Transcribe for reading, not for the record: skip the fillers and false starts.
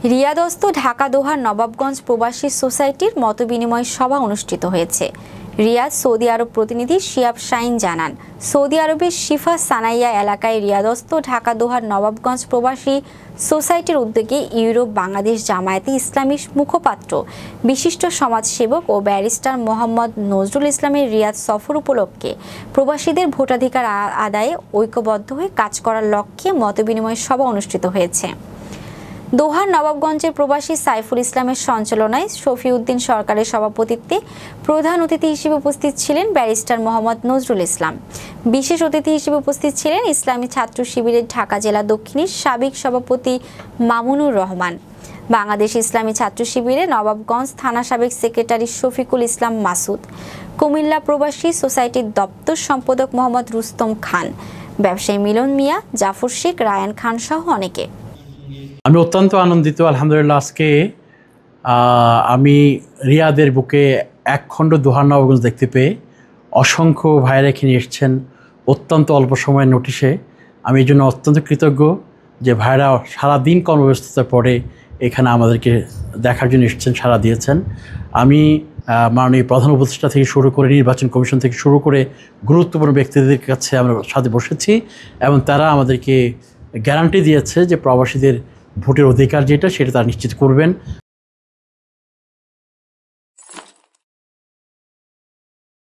রিয়াদস্থ ঢাকা দোহার নবাবগঞ্জ প্রবাসী সোসাইটির মতবিনিময় সভা অনুষ্ঠিত হয়েছে। রিয়াদ সৌদি আরব প্রতিনিধি শিয়াব শাইন জানান, সৌদি আরবের শিফা সানাইয়া এলাকায় রিয়াদস্থ ঢাকা দোহার নবাবগঞ্জ প্রবাসী সোসাইটির উদ্যোগে ইউরোপ বাংলাদেশ জামায়াতে ইসলামীর মুখপাত্র বিশিষ্ট সমাজসেবক ও ব্যারিস্টার মোহাম্মদ নজরুল ইসলামের রিয়াদ সফর উপলক্ষে প্রবাসীদের ভোটাধিকার আদায়ে ঐক্যবদ্ধ হয়ে কাজ করার লক্ষ্যে মতবিনিময় সভা অনুষ্ঠিত হয়েছে। দোহার নবাবগঞ্জের প্রবাসী সাইফুল ইসলামের সঞ্চালনায় শফিউদ্দিন সরকারের সভাপতিত্বে প্রধান অতিথি হিসেবে উপস্থিত ছিলেন ব্যারিস্টার মোহাম্মদ নজরুল ইসলাম। বিশেষ অতিথি হিসেবে উপস্থিত ছিলেন ইসলামী ছাত্র শিবিরের ঢাকা জেলা দক্ষিণের সাবেক সভাপতি মামুনুর রহমান, বাংলাদেশ ইসলামী ছাত্র শিবিরের নবাবগঞ্জ থানা সাবেক সেক্রেটারি শফিকুল ইসলাম মাসুদ, কুমিল্লা প্রবাসী সোসাইটির দপ্তর সম্পাদক মোহাম্মদ রুস্তম খান, ব্যবসায়ী মিলন মিয়া, জাফর শেখ, রায়ান খান সহ অনেকে। আমি অত্যন্ত আনন্দিত, আলহামদুলিল্লাহ। আজকে আমি রিয়াদের বুকে একখণ্ড দোহার নবাবগঞ্জ দেখতে পেয়ে অসংখ্য ভাইয়েরা এখানে এসেছেন অত্যন্ত অল্প সময়ের নোটিশে। আমি এই জন্য অত্যন্ত কৃতজ্ঞ যে ভাইয়েরা সারাদিন কর্মব্যস্ততার পরে এখানে আমাদেরকে দেখার জন্য এসেছেন, সাড়া দিয়েছেন। আমি মাননীয় প্রধান উপদেষ্টা থেকে শুরু করে নির্বাচন কমিশন থেকে শুরু করে গুরুত্বপূর্ণ ব্যক্তিদের কাছে আমরা সাথে বসেছি এবং তারা আমাদেরকে গ্যারান্টি দিয়েছে যে প্রবাসীদের ভোটের অধিকার যেটা সেটা তারা নিশ্চিত করবেন।